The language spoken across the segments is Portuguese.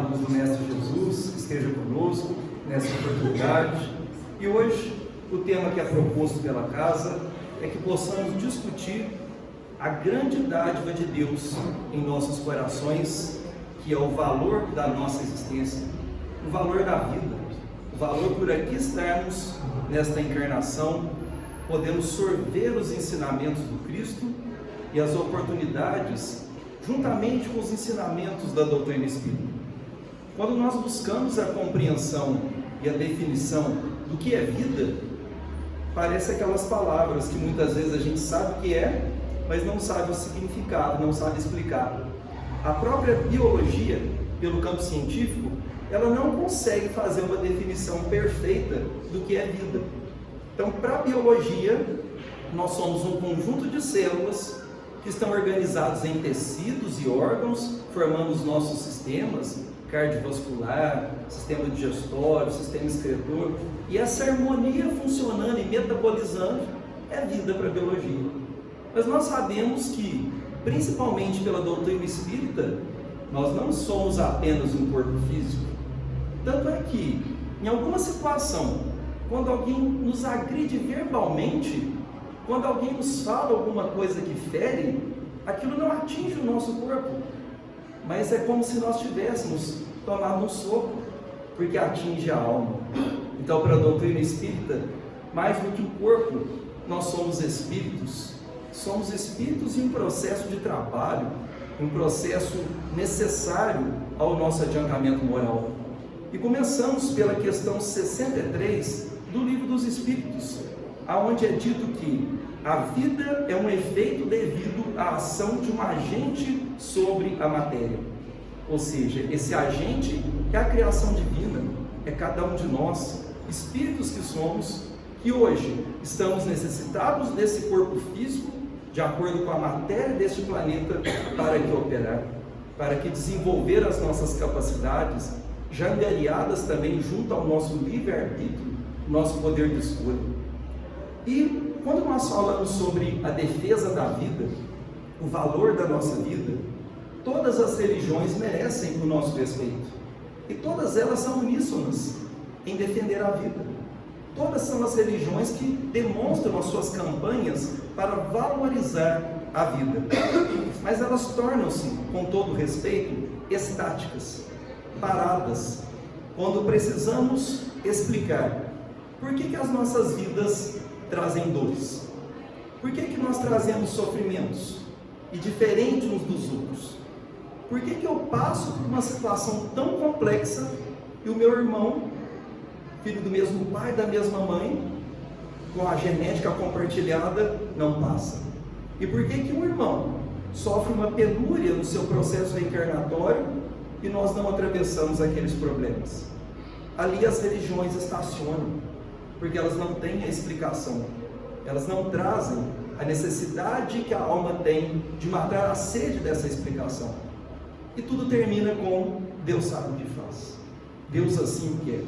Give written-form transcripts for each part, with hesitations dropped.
luz do Mestre Jesus esteja conosco nessa oportunidade. E hoje, o tema que é proposto pela casa é que possamos discutir a grande dádiva de Deus em nossos corações, que é o valor da nossa existência, o valor da vida, o valor por aqui estarmos nesta encarnação, podemos sorver os ensinamentos do Cristo e as oportunidades juntamente com os ensinamentos da doutrina espírita. Quando nós buscamos a compreensão e a definição do que é vida, parece aquelas palavras que muitas vezes a gente sabe o que é, mas não sabe o significado, não sabe explicar. A própria biologia, pelo campo científico, ela não consegue fazer uma definição perfeita do que é vida. Então, para a biologia, nós somos um conjunto de células que estão organizados em tecidos e órgãos, formando os nossos sistemas cardiovascular, sistema digestório, sistema excretor, e essa harmonia funcionando e metabolizando é vida para a biologia. Mas nós sabemos que, principalmente pela doutrina espírita, nós não somos apenas um corpo físico. Tanto é que, em alguma situação, quando alguém nos agride verbalmente, quando alguém nos fala alguma coisa que fere, aquilo não atinge o nosso corpo, mas é como se nós tivéssemos tomado um soco, porque atinge a alma. Então, para a doutrina espírita, mais do que um corpo, nós somos espíritos em um processo de trabalho, um processo necessário ao nosso adiantamento moral. E começamos pela questão 63 do Livro dos Espíritos, aonde é dito que a vida é um efeito devido à ação de um agente sobre a matéria. Ou seja, esse agente é a criação divina, é cada um de nós, espíritos que somos, que hoje estamos necessitados desse corpo físico, de acordo com a matéria deste planeta, para que operar, para que desenvolver as nossas capacidades, já aliadas também junto ao nosso livre-arbítrio, nosso poder de escolha. E quando nós falamos sobre a defesa da vida, o valor da nossa vida, todas as religiões merecem o nosso respeito. E todas elas são uníssonas em defender a vida. Todas são as religiões que demonstram as suas campanhas para valorizar a vida. Mas elas tornam-se, com todo respeito, estáticas, paradas, quando precisamos explicar por que as nossas vidas trazem dores, por que nós trazemos sofrimentos, e diferente uns dos outros. Por que eu passo por uma situação tão complexa e o meu irmão, filho do mesmo pai, da mesma mãe, com a genética compartilhada, não passa? E por que um irmão sofre uma penúria no seu processo reencarnatório e nós não atravessamos aqueles problemas? Ali as religiões estacionam, porque elas não têm a explicação, elas não trazem a necessidade que a alma tem de matar a sede dessa explicação. E tudo termina com Deus sabe o que faz, Deus assim o quer.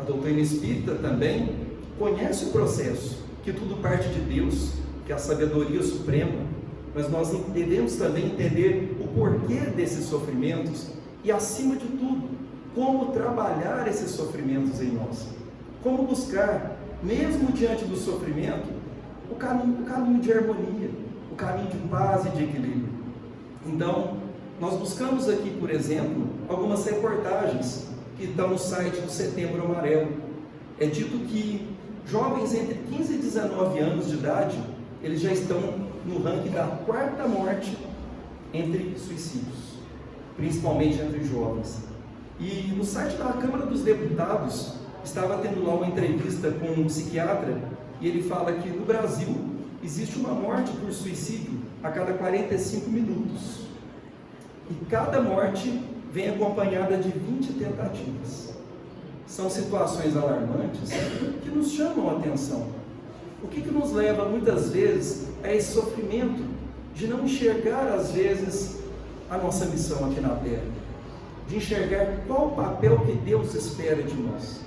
A doutrina espírita também conhece o processo, que tudo parte de Deus, que é a sabedoria suprema, mas nós devemos também entender o porquê desses sofrimentos e, acima de tudo, como trabalhar esses sofrimentos em nós, como buscar, mesmo diante do sofrimento, o caminho de harmonia, o caminho de paz e de equilíbrio. Então, nós buscamos aqui, por exemplo, algumas reportagens que estão no site do Setembro Amarelo. É dito que jovens entre 15 e 19 anos de idade, eles já estão no ranking da quarta morte entre suicídios, principalmente entre jovens. E no site da Câmara dos Deputados, estava tendo lá uma entrevista com um psiquiatra, e ele fala que no Brasil existe uma morte por suicídio a cada 45 minutos. E cada morte vem acompanhada de 20 tentativas. São situações alarmantes que nos chamam a atenção. O que nos leva muitas vezes a esse sofrimento de não enxergar às vezes a nossa missão aqui na Terra, de enxergar qual o papel que Deus espera de nós.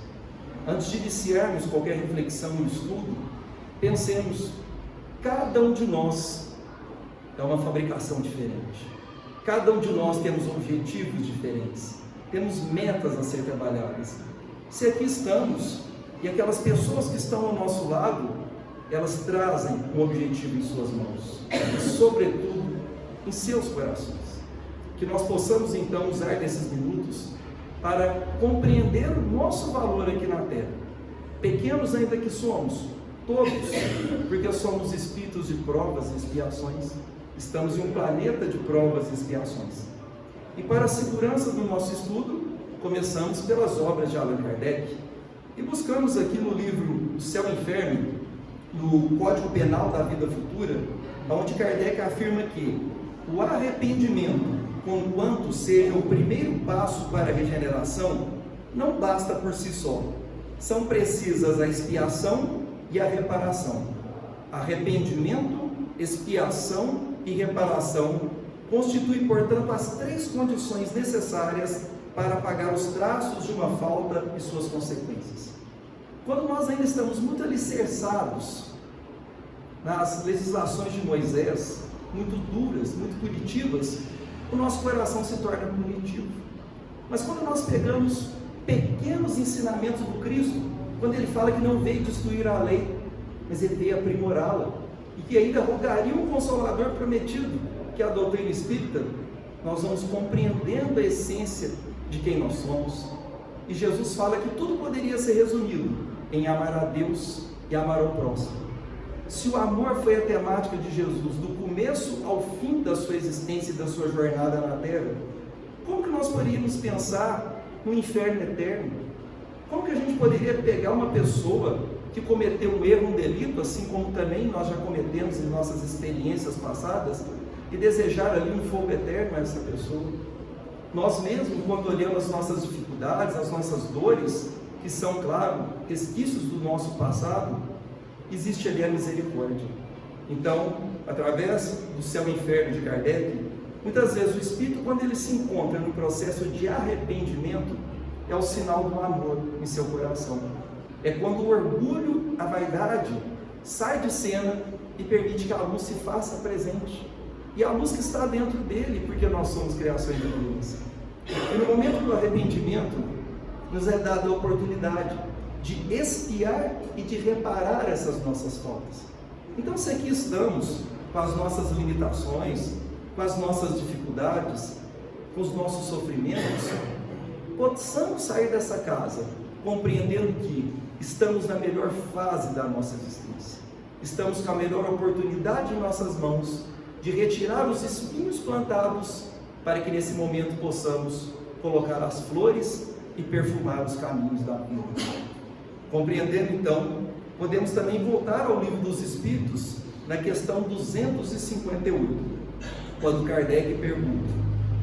Antes de iniciarmos qualquer reflexão ou estudo, pensemos, cada um de nós é uma fabricação diferente. Cada um de nós temos objetivos diferentes. temos metas a ser trabalhadas. Se aqui estamos, e aquelas pessoas que estão ao nosso lado, elas trazem um objetivo em suas mãos, e sobretudo em seus corações. Que nós possamos então usar desses minutos para compreender o nosso valor aqui na terra. Pequenos ainda que somos, todos, porque somos espíritos de provas e expiações, estamos em um planeta de provas e expiações. E para a segurança do nosso estudo, começamos pelas obras de Allan Kardec, e buscamos aqui no livro O Céu e o Inferno, no Código Penal da Vida Futura, onde Kardec afirma que o arrependimento, conquanto seja o primeiro passo para a regeneração, não basta por si só. São precisas a expiação e a reparação. Arrependimento, expiação e reparação constituem, portanto, as três condições necessárias para apagar os traços de uma falta e suas consequências. Quando nós ainda estamos muito alicerçados nas legislações de Moisés, muito duras, muito punitivas, o nosso coração se torna punitivo. Mas quando nós pegamos pequenos ensinamentos do Cristo, quando ele fala que não veio destruir a lei, mas ele veio aprimorá-la, e que ainda rogaria um Consolador prometido, que é a doutrina espírita, nós vamos compreendendo a essência de quem nós somos. E Jesus fala que tudo poderia ser resumido em amar a Deus e amar ao próximo. Se o amor foi a temática de Jesus do começo ao fim da sua existência e da sua jornada na Terra, como que nós poderíamos pensar no inferno eterno? Como que a gente poderia pegar uma pessoa que cometeu um erro, um delito, assim como também nós já cometemos em nossas experiências passadas, e desejar ali um fogo eterno a essa pessoa? Nós mesmos, quando olhamos as nossas dificuldades, as nossas dores, que são, claro, resquícios do nosso passado, existe ali a misericórdia. Então, através do Céu e Inferno de Kardec, muitas vezes o Espírito, quando ele se encontra no processo de arrependimento, é o sinal do amor em seu coração. É quando o orgulho, a vaidade, sai de cena e permite que a luz se faça presente. E a luz que está dentro dele, porque nós somos criações divinas. E no momento do arrependimento, nos é dada a oportunidade de expiar e de reparar essas nossas faltas. Então, se aqui estamos com as nossas limitações, com as nossas dificuldades, com os nossos sofrimentos, possamos sair dessa casa compreendendo que estamos na melhor fase da nossa existência. Estamos com a melhor oportunidade em nossas mãos de retirar os espinhos plantados para que nesse momento possamos colocar as flores e perfumar os caminhos da vida. Compreendendo então, podemos também voltar ao Livro dos Espíritos, na questão 258, quando Kardec pergunta: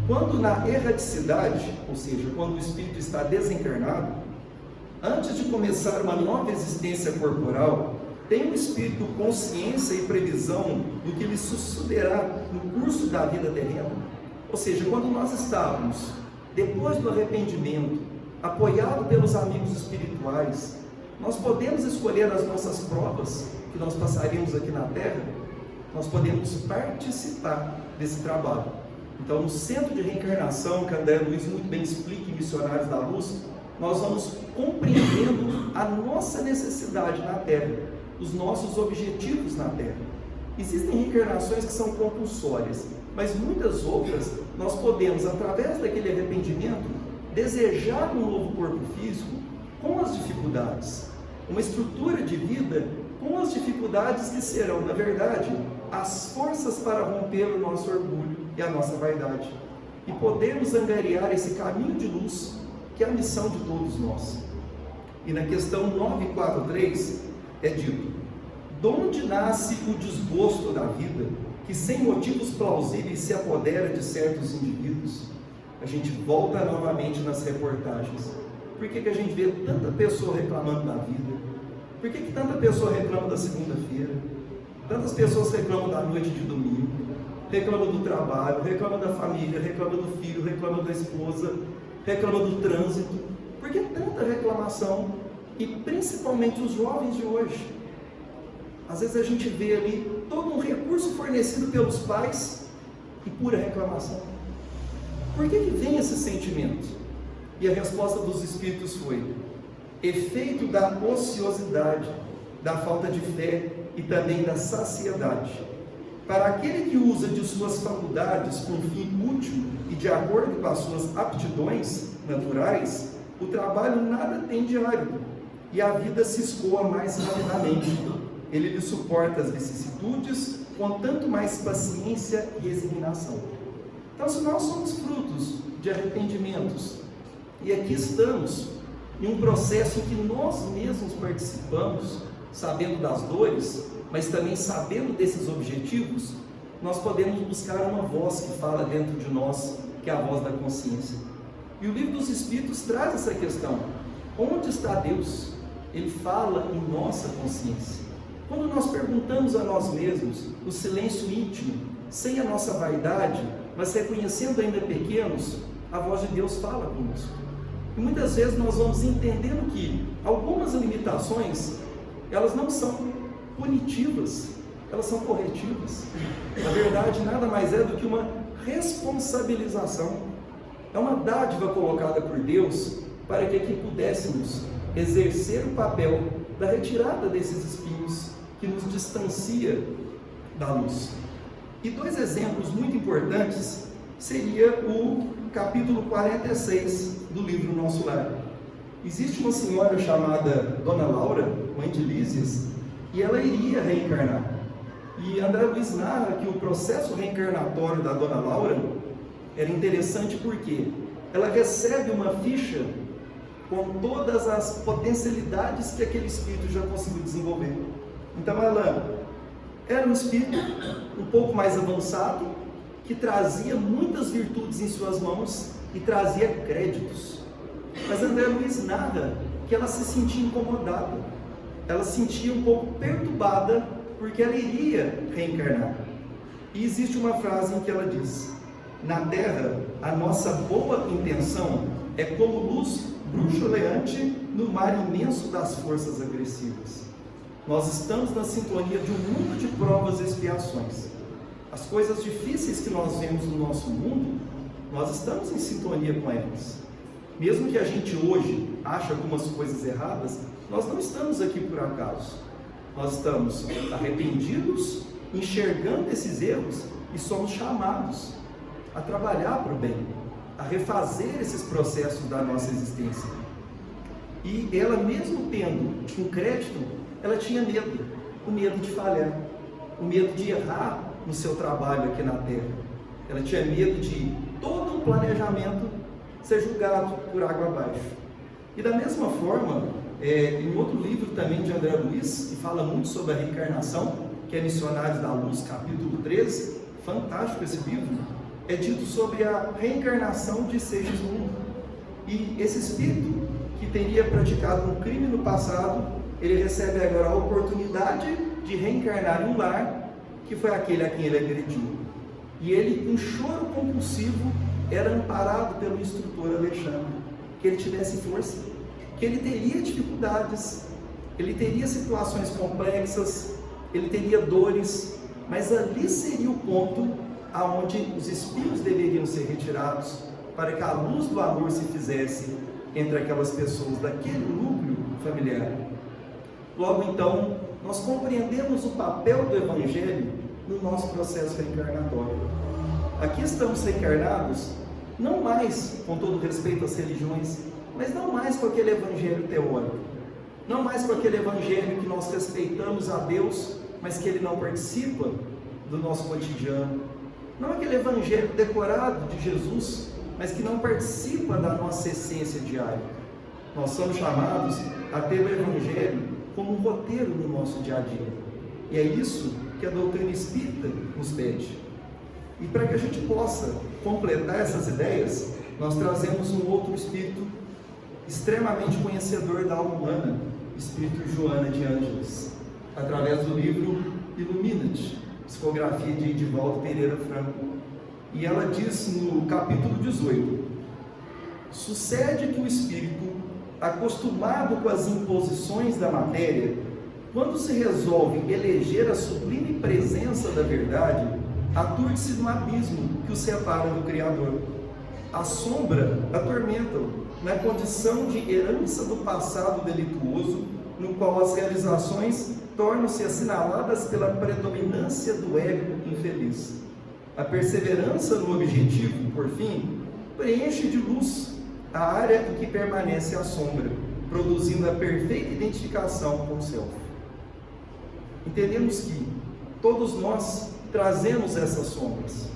quando na erraticidade, ou seja, quando o espírito está desencarnado, antes de começar uma nova existência corporal, tem o espírito consciência e previsão do que lhe sucederá no curso da vida terrena? Ou seja, quando nós estávamos, depois do arrependimento, apoiado pelos amigos espirituais, nós podemos escolher as nossas provas que nós passaríamos aqui na Terra, nós podemos participar desse trabalho. Então, no Centro de Reencarnação, que André Luiz muito bem explica em Missionários da Luz, nós vamos compreendendo a nossa necessidade na Terra, os nossos objetivos na Terra. Existem reencarnações que são compulsórias, mas muitas outras nós podemos, através daquele arrependimento, desejar um novo corpo físico com as dificuldades, uma estrutura de vida com as dificuldades que serão, na verdade, as forças para romper o nosso orgulho e a nossa vaidade, e podermos angariar esse caminho de luz, que é a missão de todos nós. E na questão 943 é dito: donde nasce o desgosto da vida, que sem motivos plausíveis se apodera de certos indivíduos? A gente volta novamente nas reportagens. Por que a gente vê tanta pessoa reclamando da vida? Por que tanta pessoa reclama da segunda-feira? Tantas pessoas reclamam da noite de domingo, reclamam do trabalho, reclamam da família, reclamam do filho, reclamam da esposa, reclamam do trânsito. Por que tanta reclamação? E principalmente os jovens de hoje. Às vezes a gente vê ali todo um recurso fornecido pelos pais e pura reclamação. Por que vem esse sentimento? E a resposta dos Espíritos foi: efeito da ociosidade, da falta de fé e também da saciedade. Para aquele que usa de suas faculdades com fim útil e de acordo com as suas aptidões naturais, o trabalho nada tem de árido e a vida se escoa mais rapidamente. Ele lhe suporta as vicissitudes com tanto mais paciência e resignação. Então, se nós somos frutos de arrependimentos, e aqui estamos em um processo em que nós mesmos participamos, sabendo das dores, mas também sabendo desses objetivos, nós podemos buscar uma voz que fala dentro de nós, que é a voz da consciência. E o Livro dos Espíritos traz essa questão: onde está Deus? Ele fala em nossa consciência. Quando nós perguntamos a nós mesmos, no silêncio íntimo, sem a nossa vaidade, mas reconhecendo ainda pequenos, a voz de Deus fala conosco. E muitas vezes nós vamos entendendo que algumas limitações, elas não são punitivas, elas são corretivas. Na verdade, nada mais é do que uma responsabilização. É uma dádiva colocada por Deus para que aqui pudéssemos exercer o papel da retirada desses espinhos que nos distancia da luz. E dois exemplos muito importantes seria o capítulo 46 do livro Nosso Lar. Existe uma senhora chamada Dona Laura, mãe de Lísias, e ela iria reencarnar. E André Luiz narra que o processo reencarnatório da Dona Laura era interessante porque ela recebe uma ficha com todas as potencialidades que aquele espírito já conseguiu desenvolver. Então ela era um espírito um pouco mais avançado, que trazia muitas virtudes em suas mãos e trazia créditos. Mas André Luiz narra que ela se sentia incomodada, ela se sentia um pouco perturbada, porque ela iria reencarnar. E existe uma frase em que ela diz: na Terra, a nossa boa intenção é como luz bruxuleante no mar imenso das forças agressivas. Nós estamos na sintonia de um mundo de provas e expiações. As coisas difíceis que nós vemos no nosso mundo, nós estamos em sintonia com elas. Mesmo que a gente hoje ache algumas coisas erradas, nós não estamos aqui por acaso. Nós estamos arrependidos, enxergando esses erros e somos chamados a trabalhar para o bem, a refazer esses processos da nossa existência. E ela, mesmo tendo um crédito, ela tinha medo, o medo de falhar, o medo de errar no seu trabalho aqui na Terra. Ela tinha medo de todo um planejamento ser julgado por água abaixo. E da mesma forma, em outro livro também de André Luiz, que fala muito sobre a reencarnação, que é Missionários da Luz, capítulo 13, fantástico esse livro, é dito sobre a reencarnação de seres no mundo. E esse espírito que teria praticado um crime no passado, ele recebe agora a oportunidade de reencarnar em um lar que foi aquele a quem ele agrediu. E ele, em choro compulsivo, era amparado pelo instrutor Alexandre, que ele tivesse força, que ele teria dificuldades, ele teria situações complexas, ele teria dores, mas ali seria o ponto aonde os espinhos deveriam ser retirados, para que a luz do amor se fizesse entre aquelas pessoas daquele núcleo familiar. Logo então, nós compreendemos o papel do Evangelho no nosso processo reencarnatório. Aqui estamos reencarnados, não mais, com todo respeito às religiões, mas não mais com aquele Evangelho teórico, não mais com aquele Evangelho que nós respeitamos a Deus, mas que ele não participa do nosso cotidiano, não aquele Evangelho decorado de Jesus, mas que não participa da nossa essência diária. Nós somos chamados a ter o Evangelho como um roteiro no nosso dia a dia, e é isso que a doutrina espírita nos pede. E para que a gente possa completar essas ideias, nós trazemos um outro espírito extremamente conhecedor da alma humana, o espírito Joana de Ângeles, através do livro Ilumina-te, psicografia de Edivaldo Pereira Franco. E ela diz no capítulo 18: sucede que o espírito, acostumado com as imposições da matéria, quando se resolve eleger a sublime presença da verdade, aturde-se no abismo que o separa do Criador. A sombra atormenta-o, na condição de herança do passado delituoso, no qual as realizações tornam-se assinaladas pela predominância do ego infeliz. A perseverança no objetivo, por fim, preenche de luz a área em que permanece a sombra, produzindo a perfeita identificação com o self. Entendemos que todos nós trazemos essas sombras,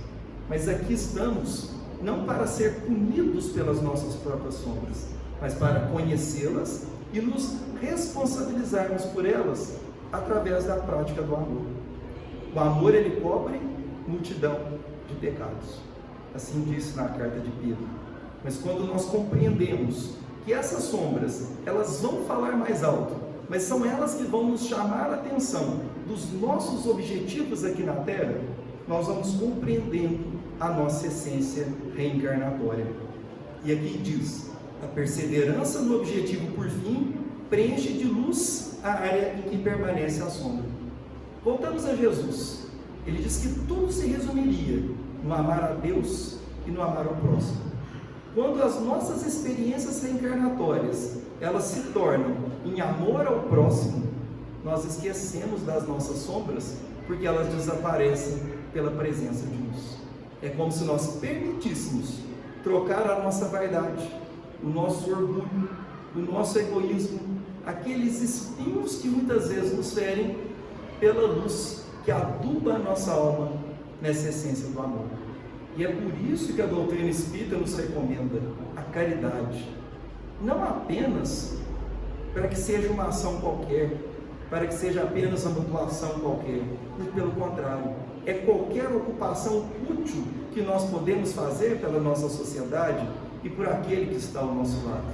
mas aqui estamos não para ser punidos pelas nossas próprias sombras, mas para conhecê-las e nos responsabilizarmos por elas através da prática do amor. O amor, ele cobre multidão de pecados, assim disse na carta de Pedro. Mas quando nós compreendemos que essas sombras, elas vão falar mais alto, mas são elas que vão nos chamar a atenção dos nossos objetivos aqui na Terra, nós vamos compreendendo a nossa essência reencarnatória. E aqui diz: a perseverança no objetivo, por fim, preenche de luz a área em que permanece a sombra. Voltamos a Jesus. Ele diz que tudo se resumiria no amar a Deus e no amar ao próximo. Quando as nossas experiências reencarnatórias, elas se tornam em amor ao próximo, nós esquecemos das nossas sombras, porque elas desaparecem pela presença de luz. É como se nós permitíssemos trocar a nossa vaidade, o nosso orgulho, o nosso egoísmo, aqueles espinhos que muitas vezes nos ferem, pela luz que aduba a nossa alma nessa essência do amor. E é por isso que a doutrina espírita nos recomenda a caridade, não apenas para que seja uma ação qualquer, para que seja apenas uma doação qualquer, muito pelo contrário, é qualquer ocupação útil que nós podemos fazer pela nossa sociedade e por aquele que está ao nosso lado.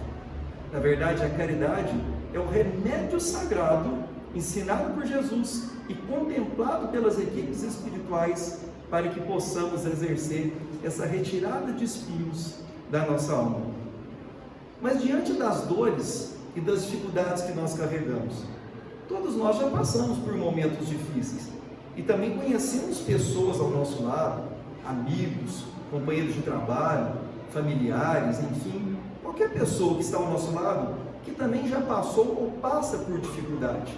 Na verdade, a caridade é o remédio sagrado ensinado por Jesus e contemplado pelas equipes espirituais para que possamos exercer essa retirada de espinhos da nossa alma. Mas diante das dores e das dificuldades que nós carregamos, todos nós já passamos por momentos difíceis e também conhecemos pessoas ao nosso lado, amigos, companheiros de trabalho, familiares, enfim, qualquer pessoa que está ao nosso lado que também já passou ou passa por dificuldade.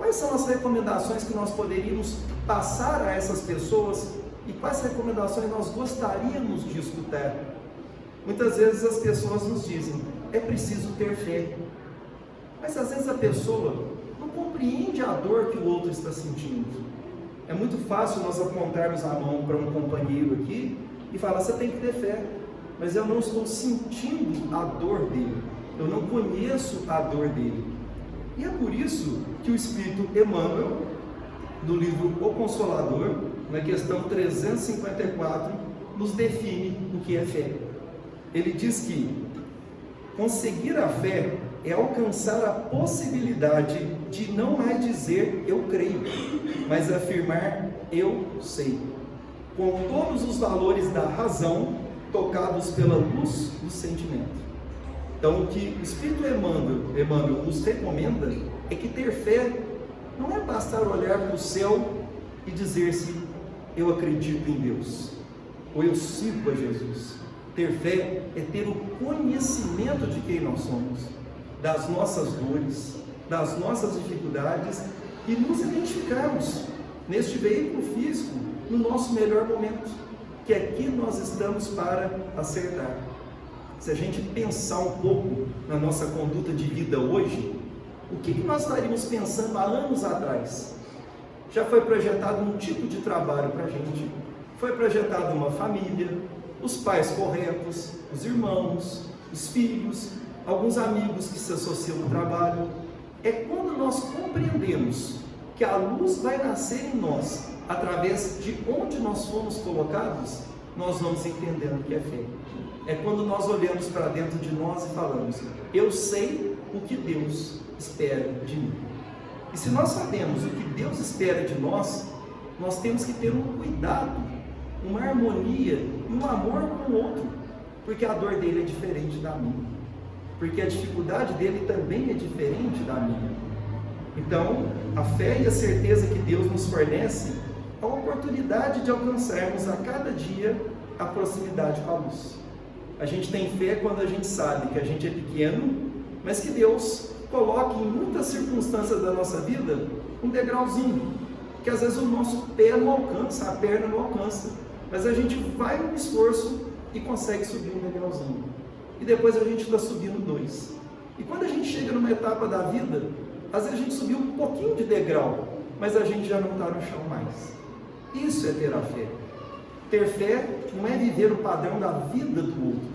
Quais são as recomendações que nós poderíamos passar a essas pessoas e quais recomendações nós gostaríamos de escutar? Muitas vezes as pessoas nos dizem: é preciso ter fé. Mas às vezes a pessoa não compreende a dor que o outro está sentindo. É muito fácil nós apontarmos a mão para um companheiro aqui e falar: você tem que ter fé, mas eu não estou sentindo a dor dele, eu não conheço a dor dele. E é por isso que o Espírito Emmanuel, no livro O Consolador, na questão 354, nos define o que é fé. Ele diz que conseguir a fé é alcançar a possibilidade de não mais dizer eu creio, mas afirmar eu sei, com todos os valores da razão tocados pela luz do sentimento. Então, o que o Espírito Emmanuel nos recomenda é que ter fé não é bastar olhar para o céu e dizer-se eu acredito em Deus, ou eu sigo a Jesus. Ter fé é ter o conhecimento de quem nós somos, das nossas dores, das nossas dificuldades e nos identificarmos neste veículo físico no nosso melhor momento, que aqui nós estamos para acertar. Se a gente pensar um pouco na nossa conduta de vida hoje, o que nós estaríamos pensando há anos atrás? Já foi projetado um tipo de trabalho para a gente, foi projetada uma família, os pais corretos, os irmãos, os filhos, alguns amigos que se associam no trabalho. É quando nós compreendemos que a luz vai nascer em nós, através de onde nós fomos colocados, nós vamos entendendo o que é fé. É quando nós olhamos para dentro de nós e falamos: eu sei o que Deus espera de mim. E se nós sabemos o que Deus espera de nós, nós temos que ter um cuidado, uma harmonia e um amor com o outro, porque a dor dele é diferente da minha, porque a dificuldade dele também é diferente da minha. Então, a fé e a certeza que Deus nos fornece a oportunidade de alcançarmos a cada dia a proximidade com a luz. A gente tem fé quando a gente sabe que a gente é pequeno, mas que Deus coloca em muitas circunstâncias da nossa vida um degrauzinho, que às vezes o nosso pé não alcança, a perna não alcança, mas a gente vai no esforço e consegue subir um degrauzinho. E depois a gente está subindo 2. E quando a gente chega numa etapa da vida, às vezes a gente subiu um pouquinho de degrau, mas a gente já não está no chão mais. Isso é ter a fé. Ter fé não é viver o padrão da vida do outro,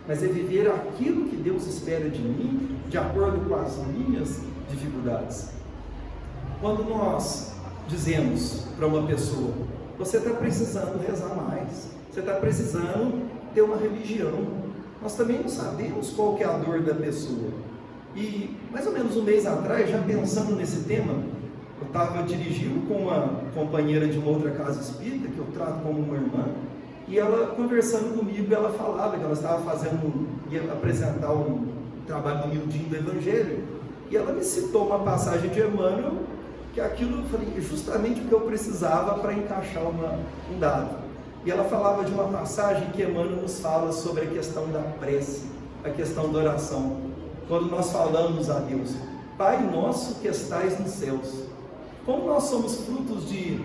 mas é viver aquilo que Deus espera de mim, de acordo com as minhas dificuldades. Quando nós dizemos para uma pessoa, você está precisando rezar mais, você está precisando ter uma religião, nós também não sabemos qual que é a dor da pessoa. E mais ou menos um mês atrás, já pensando nesse tema, eu estava dirigindo com uma companheira de uma outra casa espírita, que eu trato como uma irmã, e ela conversando comigo, ela falava que ela estava ia apresentar um trabalho do miudinho do Evangelho, e ela me citou uma passagem de Emmanuel, que aquilo, eu falei, justamente o que eu precisava para encaixar um dado. E ela falava de uma passagem que Emmanuel nos fala sobre a questão da prece, a questão da oração. Quando nós falamos a Deus, Pai nosso que estais nos céus. Como nós somos frutos de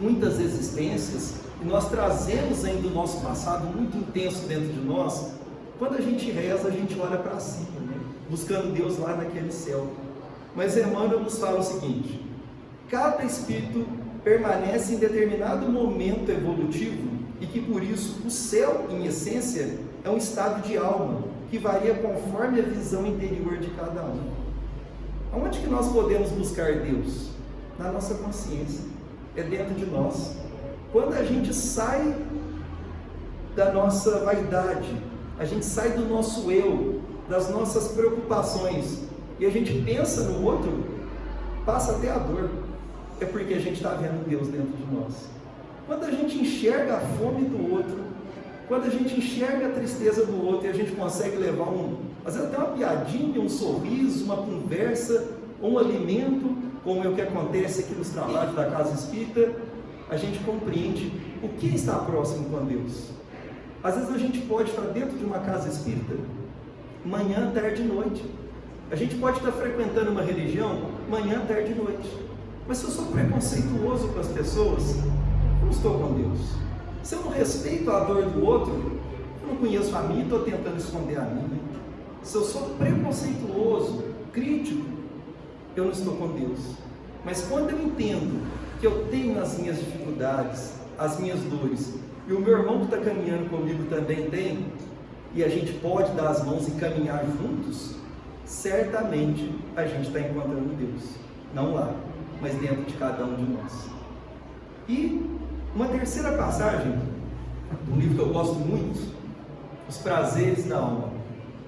muitas existências, e nós trazemos ainda o nosso passado muito intenso dentro de nós, quando a gente reza, a gente olha para cima, né? Buscando Deus lá naquele céu. Mas Emmanuel nos fala o seguinte: cada espírito permanece em determinado momento evolutivo e que por isso o céu, em essência, é um estado de alma que varia conforme a visão interior de cada um. Aonde que nós podemos buscar Deus? Na nossa consciência, é dentro de nós. Quando a gente sai da nossa vaidade, a gente sai do nosso eu, das nossas preocupações, e a gente pensa no outro, passa até a dor. É porque a gente está vendo Deus dentro de nós. Quando a gente enxerga a fome do outro, quando a gente enxerga a tristeza do outro e a gente consegue levar às vezes até uma piadinha, um sorriso, uma conversa, um alimento, como é o que acontece aqui nos trabalhos da Casa Espírita, a gente compreende o que está próximo com Deus. Às vezes a gente pode estar dentro de uma Casa Espírita, manhã, tarde e noite. A gente pode estar frequentando uma religião, manhã, tarde e noite. Mas se eu sou preconceituoso com as pessoas, eu não estou com Deus. Se eu não respeito a dor do outro, eu não conheço a mim e estou tentando esconder a minha. Se eu sou preconceituoso, crítico, eu não estou com Deus. Mas quando eu entendo que eu tenho as minhas dificuldades, as minhas dores, e o meu irmão que está caminhando comigo também tem, e a gente pode dar as mãos e caminhar juntos, certamente a gente está encontrando Deus. Não lá, mas dentro de cada um de nós. E uma terceira passagem, um livro que eu gosto muito, Os Prazeres da Alma.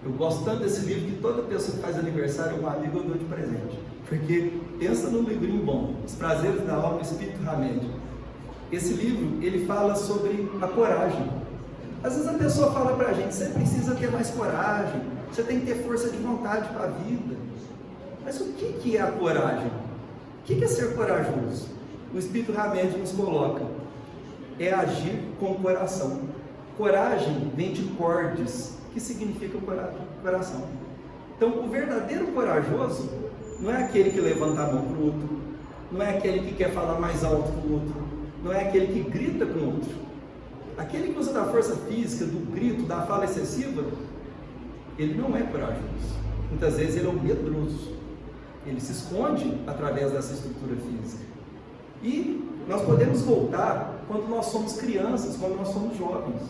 Eu gosto tanto desse livro que toda pessoa que faz aniversário, um amigo, eu dou de presente. Porque pensa num livrinho bom, Os Prazeres da Alma, Espírito Hamed. Esse livro, ele fala sobre a coragem. Às vezes a pessoa fala pra gente, você precisa ter mais coragem, você tem que ter força de vontade para a vida. Mas o que é a coragem? O que é ser corajoso? O Espírito Hamed nos coloca, é agir com o coração. Coragem vem de cordes, que significa coração. Então, o verdadeiro corajoso não é aquele que levanta a mão para o outro, não é aquele que quer falar mais alto que o outro, não é aquele que grita com o outro. Aquele que usa da força física, do grito, da fala excessiva, ele não é corajoso. Muitas vezes ele é um medroso. Ele se esconde através dessa estrutura física. E nós podemos voltar quando nós somos crianças, quando nós somos jovens.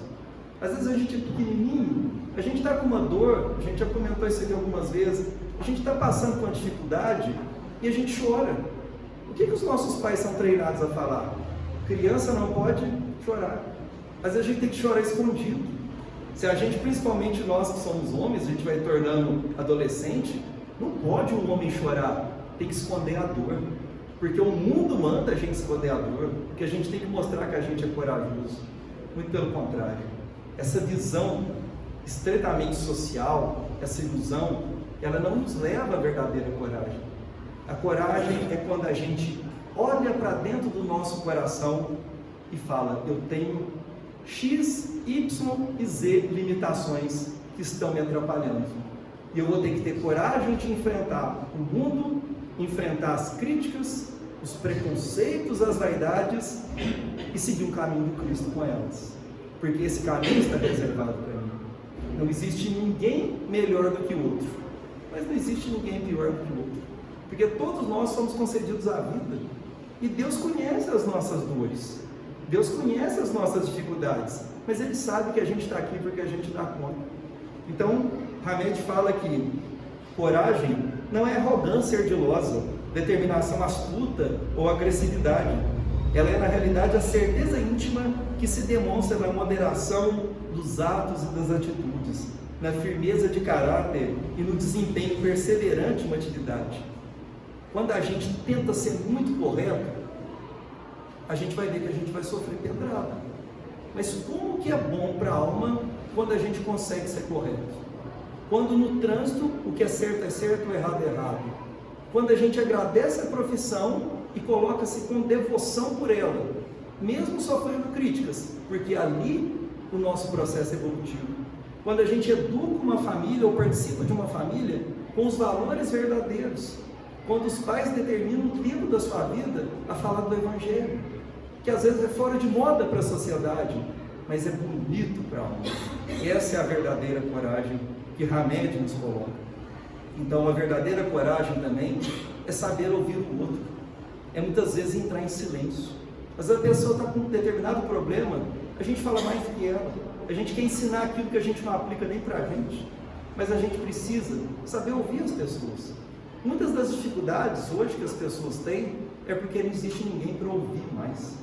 Às vezes a gente é pequenininho, a gente está com uma dor, a gente já comentou isso aqui algumas vezes, a gente está passando por uma dificuldade e a gente chora. O que os nossos pais são treinados a falar? Criança não pode chorar. Às vezes a gente tem que chorar escondido. Se a gente, principalmente nós que somos homens, a gente vai tornando adolescente, não pode um homem chorar, tem que esconder a dor. Porque o mundo manda a gente esconder a dor, porque a gente tem que mostrar que a gente é corajoso. Muito pelo contrário. Essa visão estreitamente social, essa ilusão, ela não nos leva à verdadeira coragem. A coragem é quando a gente olha para dentro do nosso coração e fala, eu tenho X, Y e Z limitações que estão me atrapalhando. E eu vou ter que ter coragem de enfrentar o mundo, enfrentar as críticas, os preconceitos, as vaidades e seguir um caminho do Cristo com elas. Porque esse caminho está reservado para mim. Não existe ninguém melhor do que o outro, mas não existe ninguém pior do que o outro. Porque todos nós somos concedidos à vida e Deus conhece as nossas dores, Deus conhece as nossas dificuldades, mas Ele sabe que a gente está aqui porque a gente dá conta. Então, Hamed fala que coragem não é arrogância ardilosa, determinação astuta ou agressividade. Ela é, na realidade, a certeza íntima que se demonstra na moderação dos atos e das atitudes, na firmeza de caráter e no desempenho perseverante em uma atividade. Quando a gente tenta ser muito correto, a gente vai ver que a gente vai sofrer pedrada. Mas como que é bom para a alma quando a gente consegue ser correto? Quando no trânsito o que é certo, o errado é errado. Quando a gente agradece a profissão e coloca-se com devoção por ela, mesmo sofrendo críticas, porque ali o nosso processo é evolutivo. Quando a gente educa uma família ou participa de uma família com os valores verdadeiros, quando os pais determinam o tempo da sua vida a falar do Evangelho, que às vezes é fora de moda para a sociedade, mas é bonito para a alma. Essa é a verdadeira coragem que Hamed nos coloca. Então a verdadeira coragem também é saber ouvir o outro, é muitas vezes entrar em silêncio. Mas a pessoa está com um determinado problema, a gente fala mais do que ela, a gente quer ensinar aquilo que a gente não aplica nem para a gente, mas a gente precisa saber ouvir as pessoas. Muitas das dificuldades hoje que as pessoas têm é porque não existe ninguém para ouvir mais.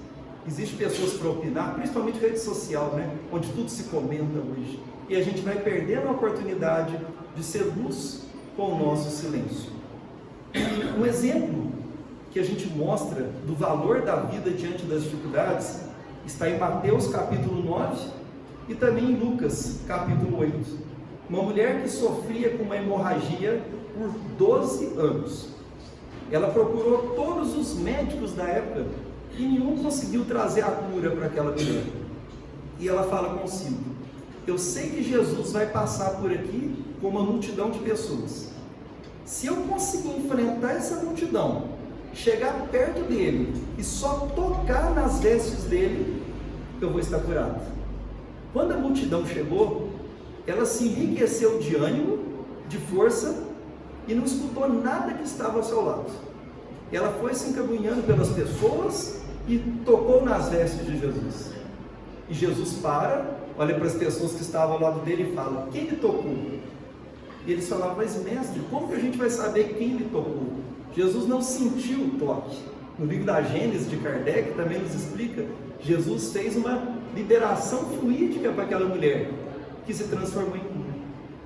Existem pessoas para opinar, principalmente rede social, né? Onde tudo se comenta hoje. E a gente vai perdendo a oportunidade de ser luz com o nosso silêncio. E um exemplo que a gente mostra do valor da vida diante das dificuldades está em Mateus capítulo 9 e também em Lucas capítulo 8. Uma mulher que sofria com uma hemorragia por 12 anos. Ela procurou todos os médicos da época e nenhum conseguiu trazer a cura para aquela mulher. E ela fala consigo: eu sei que Jesus vai passar por aqui com uma multidão de pessoas. Se eu conseguir enfrentar essa multidão, chegar perto dele e só tocar nas vestes dele, eu vou estar curado. Quando a multidão chegou, ela se enriqueceu de ânimo, de força, e não escutou nada que estava ao seu lado. Ela foi se encaminhando pelas pessoas e tocou nas vestes de Jesus. E Jesus olha para as pessoas que estavam ao lado dele e fala: quem lhe tocou? E eles falavam: mas mestre, como que a gente vai saber quem lhe tocou? Jesus não sentiu o toque. No livro da Gênesis de Kardec também nos explica: Jesus fez uma liberação fluídica para aquela mulher, que se transformou em cura.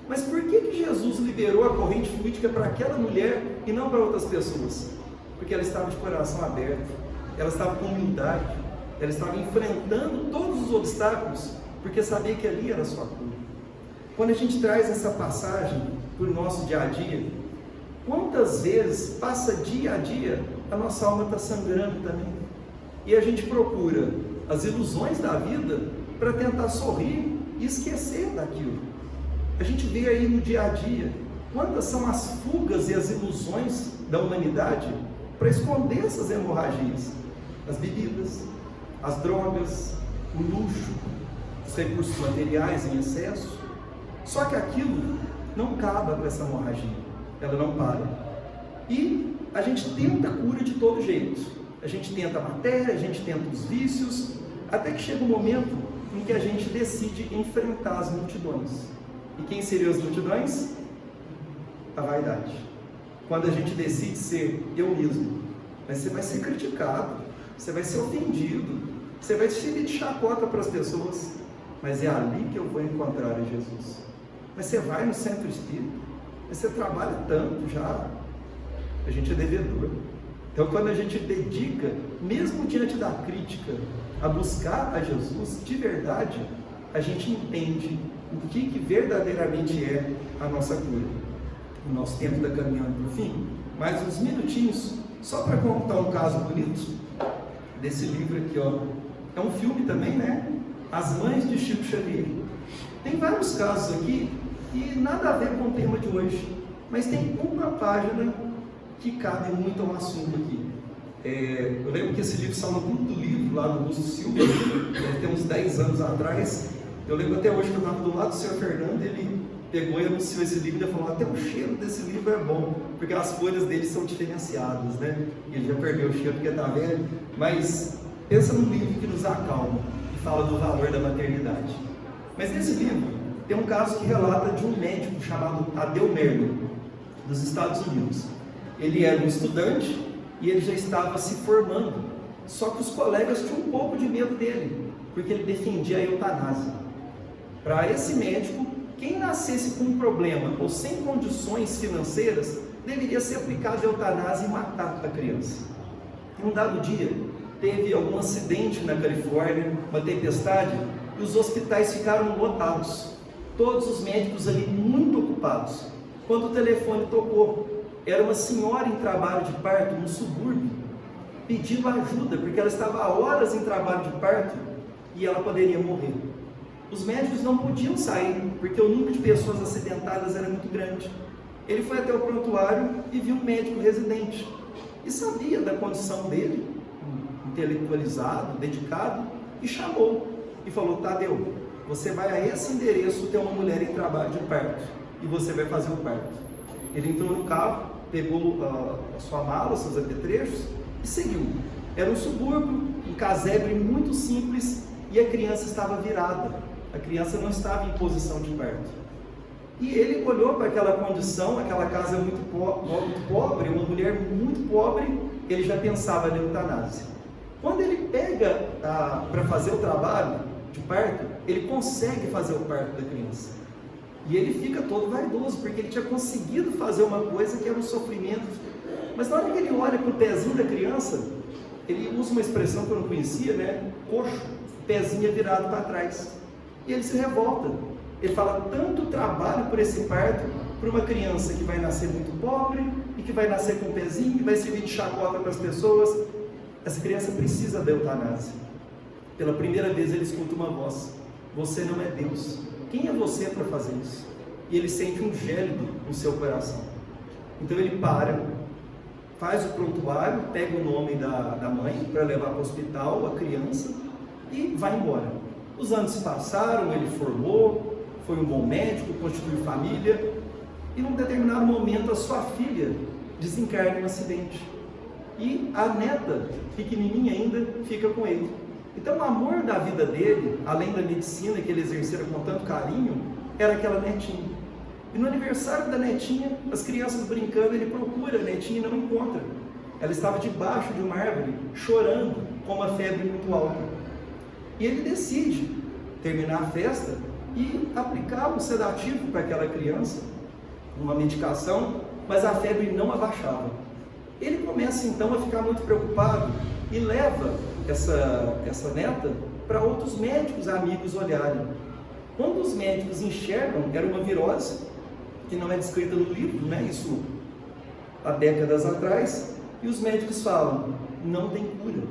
Mas por que Jesus liberou a corrente fluídica para aquela mulher e não para outras pessoas? Porque ela estava de coração aberto, ela estava com humildade, ela estava enfrentando todos os obstáculos, porque sabia que ali era a sua cura. Quando a gente traz essa passagem para o nosso dia a dia, quantas vezes passa dia a dia, a nossa alma está sangrando também, e a gente procura as ilusões da vida para tentar sorrir e esquecer daquilo. A gente vê aí no dia a dia quantas são as fugas e as ilusões da humanidade para esconder essas hemorragias: as bebidas, as drogas, o luxo, os recursos materiais em excesso. Só que aquilo não acaba com essa hemorragia, ela não para. E a gente tenta a cura de todo jeito. A gente tenta a matéria, a gente tenta os vícios, até que chega um momento em que a gente decide enfrentar as multidões. E quem seriam as multidões? A vaidade. Quando a gente decide ser eu mesmo, mas você vai ser criticado, você vai ser ofendido, você vai servir de chacota para as pessoas, mas é ali que eu vou encontrar a Jesus. Mas você vai no centro espírita, mas você trabalha tanto já, a gente é devedor. Então quando a gente dedica, mesmo diante da crítica, a buscar a Jesus de verdade, a gente entende o que verdadeiramente é a nossa cura. O nosso tempo está caminhando para o fim, mais uns minutinhos, só para contar um caso bonito desse livro aqui, ó. É um filme também, né? As Mães de Chico Xavier. Tem vários casos aqui e nada a ver com o tema de hoje, mas tem uma página que cabe muito ao assunto aqui. Eu lembro que esse livro saiu no Clube do Livro, lá do Lúcio Silva, deve ter uns 10 anos atrás. Eu lembro até hoje que eu estava do lado do senhor Fernando, ele pegou e anunciou esse livro e falou: até o cheiro desse livro é bom, porque as folhas dele são diferenciadas, né? Ele já perdeu o cheiro porque está velho, mas pensa num livro que nos acalma e fala do valor da maternidade. Mas nesse livro tem um caso que relata de um médico chamado Tadeu Merlo, dos Estados Unidos. Ele era um estudante e ele já estava se formando, só que os colegas tinham um pouco de medo dele, porque ele defendia a eutanásia. Para esse médico, quem nascesse com um problema ou sem condições financeiras, deveria ser aplicada a eutanásia e matar a criança. Em um dado dia, teve algum acidente na Califórnia, uma tempestade, e os hospitais ficaram lotados. Todos os médicos ali muito ocupados. Quando o telefone tocou, era uma senhora em trabalho de parto no subúrbio, pedindo ajuda, porque ela estava há horas em trabalho de parto e ela poderia morrer. Os médicos não podiam sair, porque o número de pessoas acidentadas era muito grande. Ele foi até o prontuário e viu um médico residente, e sabia da condição dele, intelectualizado, dedicado, e chamou, e falou: Tadeu, você vai a esse endereço, tem uma mulher em trabalho de parto, e você vai fazer o parto. Ele entrou no carro, pegou a sua mala, seus apetrechos, e seguiu. Era um subúrbio, um casebre muito simples, e a criança estava virada. A criança não estava em posição de parto. E ele olhou para aquela condição, aquela casa muito pobre, uma mulher muito pobre, ele já pensava na eutanásia. Quando ele pega para fazer o trabalho de parto, ele consegue fazer o parto da criança. E ele fica todo vaidoso, porque ele tinha conseguido fazer uma coisa que era um sofrimento. Mas na hora que ele olha para o pezinho da criança, ele usa uma expressão que eu não conhecia, né? Coxo, pezinho virado para trás. E ele se revolta. Ele fala: tanto trabalho por esse parto, para uma criança que vai nascer muito pobre, e que vai nascer com um pezinho, e vai servir de chacota para as pessoas. Essa criança precisa da eutanásia. Pela primeira vez ele escuta uma voz: você não é Deus. Quem é você para fazer isso? E ele sente um gélido no seu coração. Então ele para, faz o prontuário, pega o nome da mãe para levar para o hospital a criança e vai embora. Os anos se passaram, ele formou, foi um bom médico, constituiu família, e num determinado momento a sua filha desencarna em um acidente. E a neta, pequenininha ainda, fica com ele. Então o amor da vida dele, além da medicina que ele exercera com tanto carinho, era aquela netinha. E no aniversário da netinha, as crianças brincando, ele procura a netinha e não encontra. Ela estava debaixo de uma árvore, chorando, com uma febre muito alta. E ele decide terminar a festa e aplicar um sedativo para aquela criança, uma medicação, mas a febre não abaixava. Ele começa então a ficar muito preocupado e leva essa neta para outros médicos amigos olharem. Quando os médicos enxergam, era uma virose, que não é descrita no livro, né? Isso há décadas atrás, e os médicos falam: não tem cura,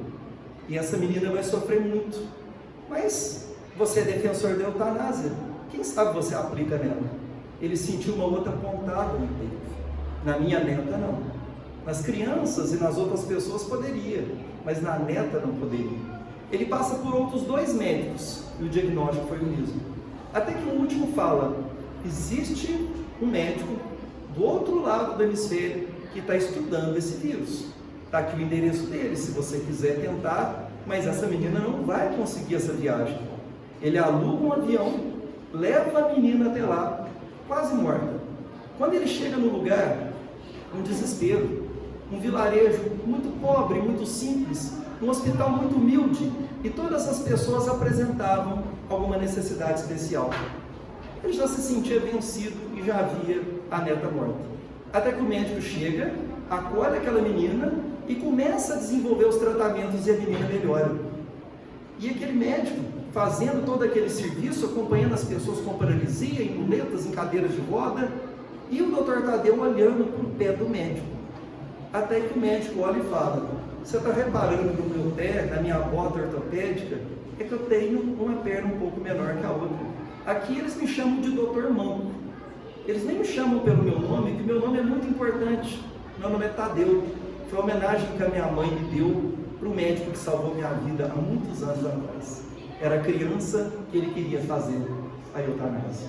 e essa menina vai sofrer muito. Mas você é defensor da eutanásia, quem sabe você aplica nela? Ele sentiu uma outra pontada no peito. Na minha neta não. Nas crianças e nas outras pessoas poderia, mas na neta não poderia. Ele passa por outros 2 médicos e o diagnóstico foi o mesmo. Até que o último fala: existe um médico do outro lado do hemisfério que está estudando esse vírus. Está aqui o endereço dele, se você quiser tentar, mas essa menina não vai conseguir essa viagem. Ele aluga um avião, leva a menina até lá, quase morta. Quando ele chega no lugar, um desespero, um vilarejo muito pobre, muito simples, um hospital muito humilde, e todas as pessoas apresentavam alguma necessidade especial. Ele já se sentia vencido e já via a neta morta. Até que o médico chega, acolhe aquela menina e começa a desenvolver os tratamentos e a menina melhora. E aquele médico, fazendo todo aquele serviço, acompanhando as pessoas com paralisia, em muletas, em cadeiras de roda, e o Dr. Tadeu olhando para o pé do médico. Até que o médico olha e fala: você está reparando no meu pé, na minha bota ortopédica? é que eu tenho uma perna um pouco menor que a outra. Aqui eles me chamam de doutor Manco. Eles nem me chamam pelo meu nome, que meu nome é muito importante. Meu nome é Tadeu. Foi a homenagem que a minha mãe me deu para o médico que salvou minha vida há muitos anos atrás. Era criança que ele queria fazer a eutanásia.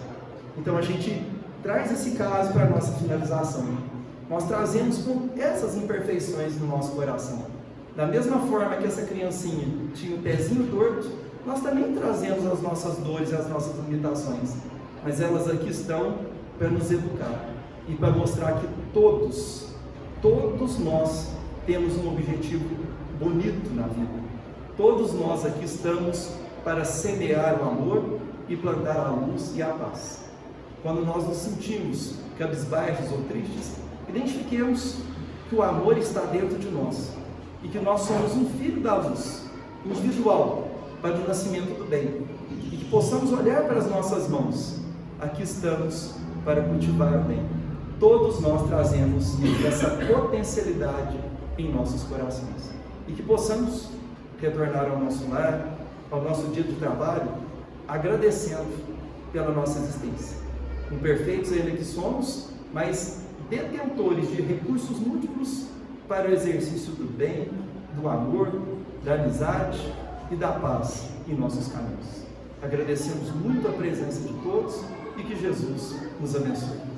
Então a gente traz esse caso para a nossa finalização. Nós trazemos com essas imperfeições no nosso coração. Da mesma forma que essa criancinha tinha o pezinho torto, nós também trazemos as nossas dores e as nossas limitações. Mas elas aqui estão para nos educar e para mostrar que todos nós temos um objetivo bonito na vida. Todos nós aqui estamos para semear o amor e plantar a luz e a paz. Quando nós nos sentimos cabisbaixos ou tristes, identifiquemos que o amor está dentro de nós e que nós somos um filho da luz, individual, para o nascimento do bem, e que possamos olhar para as nossas mãos. Aqui estamos para cultivar o bem. Todos nós trazemos essa potencialidade em nossos corações e que possamos retornar ao nosso lar, ao nosso dia de trabalho, agradecendo pela nossa existência. Imperfeitos ainda que somos, mas detentores de recursos múltiplos para o exercício do bem, do amor, da amizade e da paz em nossos caminhos. Agradecemos muito a presença de todos e que Jesus nos abençoe.